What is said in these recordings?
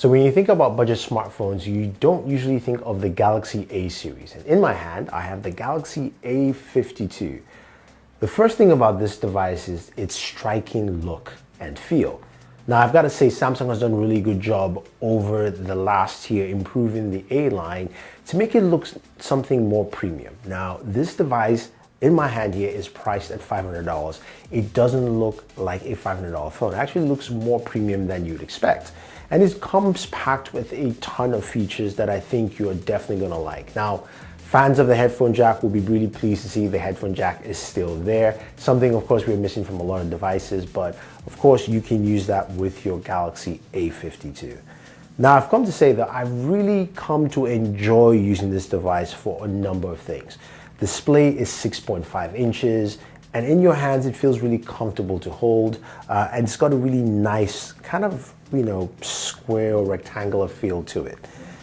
So when you think about budget smartphones, you don't usually think of the Galaxy A series. And in my hand, I have the Galaxy A52. The first thing about this device is its striking look and feel. Now, I've got to say Samsung has done a really good job over the last year improving the A line to make it look something more premium. Now, this device in my hand here is priced at $500. It doesn't look like a $500 phone. It actually looks more premium than you'd expect. And it comes packed with a ton of features that I think you're definitely gonna like. Now, fans of the headphone jack will be really pleased to see the headphone jack is still there. Something, of course, we're missing from a lot of devices, but of course, you can use that with your Galaxy A52. Now, I've come to say that I've really come to enjoy using this device for a number of things. Display is 6.5 inches, and in your hands, it feels really comfortable to hold, and it's got a really nice kind of, square or rectangular feel to it.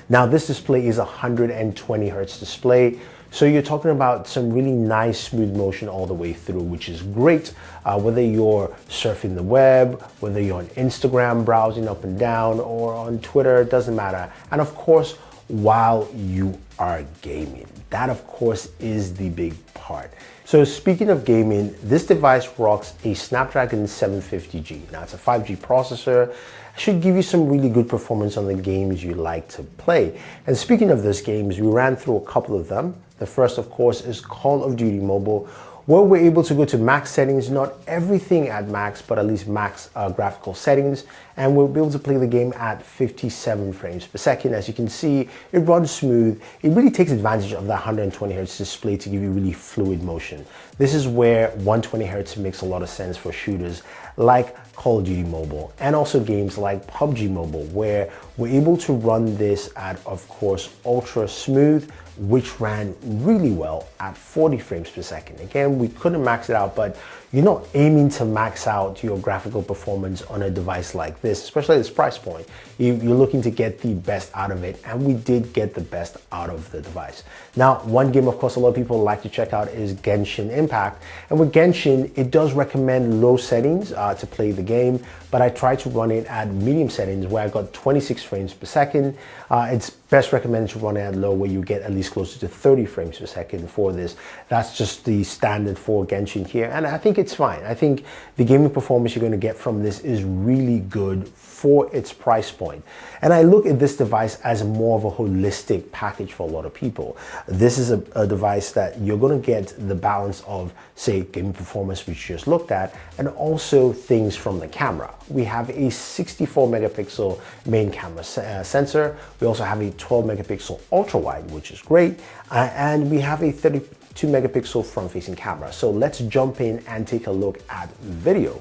Now, this display is a 120 Hertz display, so you're talking about some really nice smooth motion all the way through, which is great, whether you're surfing the web, whether you're on Instagram browsing up and down, or on Twitter, it doesn't matter. And of course, while you are gaming. That, of course, is the big part. So speaking of gaming, this device rocks a Snapdragon 750G. Now, it's a 5G processor. Should give you some really good performance on the games you like to play. And speaking of those games, we ran through a couple of them. The first, of course, is Call of Duty Mobile, where we're able to go to max settings, not everything at max, but at least max graphical settings, and we'll be able to play the game at 57 frames per second. As you can see, it runs smooth. It really takes advantage of that 120 Hertz display to give you really fluid motion. This is where 120 Hertz makes a lot of sense for shooters like Call of Duty Mobile, and also games like PUBG Mobile, where we're able to run this at, of course, ultra smooth, which ran really well at 40 frames per second. Again, we couldn't max it out, but you're not aiming to max out your graphical performance on a device like this, especially at this price point. You're looking to get the best out of it, and we did get the best out of the device. Now, one game, of course, a lot of people like to check out is Genshin Impact. And with Genshin, it does recommend low settings to play the game, but I tried to run it at medium settings where I got 26 frames per second. It's best recommended to run it at low, where you get at least closer to 30 frames per second for this. That's just the standard for Genshin here, and I think it's fine. I think the gaming performance you're going to get from this is really good for its price point. And I look at this device as more of a holistic package for a lot of people. This is a device that you're going to get the balance of, say, gaming performance, which you just looked at, and also things from the camera. We have a 64 megapixel main camera sensor. We also have a 12 megapixel ultra wide, which is great. And we have a 32 megapixel front facing camera. So let's jump in and take a look at video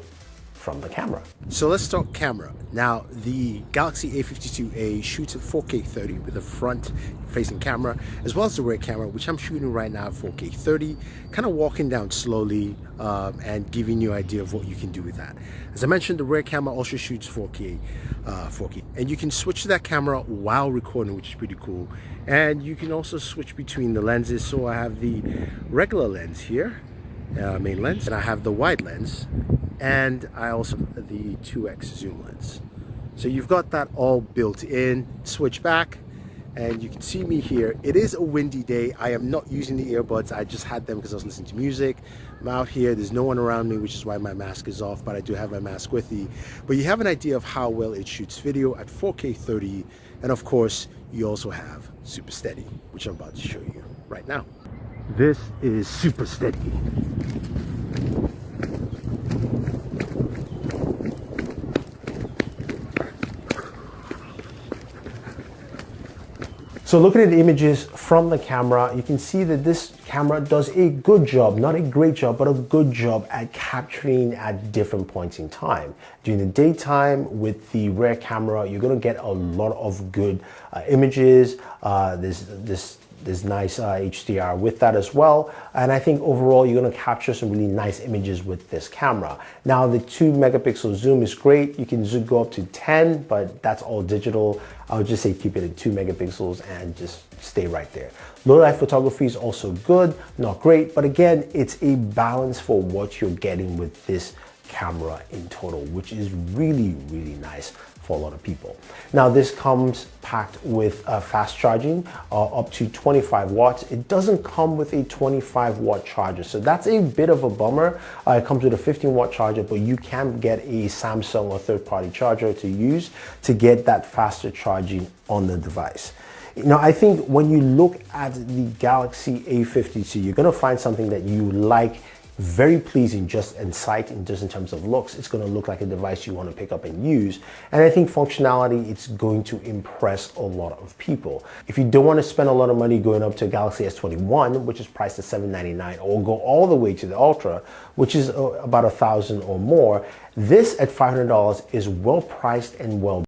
from the camera. So let's talk camera. Now, the Galaxy A52A shoots at 4K 30 with a front facing camera, as well as the rear camera, which I'm shooting right now at 4K 30, kind of walking down slowly and giving you an idea of what you can do with that. As I mentioned, the rear camera also shoots 4K, and you can switch to that camera while recording, which is pretty cool. And you can also switch between the lenses. So I have the regular lens here, main lens, and I have the wide lens, and I also have the 2x zoom lens. So you've got that all built in. Switch back, and you can see me here. It is a windy day. I am not using the earbuds. I just had them because I was listening to music. I'm out here, there's no one around me, which is why my mask is off, but I do have my mask with me. But you have an idea of how well it shoots video at 4K 30, and of course, you also have Super Steady, which I'm about to show you right now. This is Super Steady. So looking at the images from the camera, you can see that this camera does a good job, not a great job, but a good job at capturing at different points in time. During the daytime with the rear camera, you're gonna get a lot of good images. There's nice HDR with that as well. And I think overall, you're gonna capture some really nice images with this camera. Now, the 2 megapixel zoom is great. You can zoom go up to 10, but that's all digital. I would just say keep it at 2 megapixels and just stay right there. Low light photography is also good, not great, but again, it's a balance for what you're getting with this camera in total, which is really, really nice for a lot of people. Now this comes packed with fast charging, up to 25 watts. It doesn't come with a 25-watt charger, so that's a bit of a bummer. It comes with a 15-watt charger, but you can get a Samsung or third-party charger to use to get that faster charging on the device. Now, I think when you look at the Galaxy A52, you're going to find something that you like, very pleasing just in sight and just in terms of looks. It's going to look like a device you want to pick up and use. And I think functionality, it's going to impress a lot of people. If you don't want to spend a lot of money going up to a Galaxy S21, which is priced at $799, or go all the way to the Ultra, which is about $1,000 or more, this at $500 is well priced and well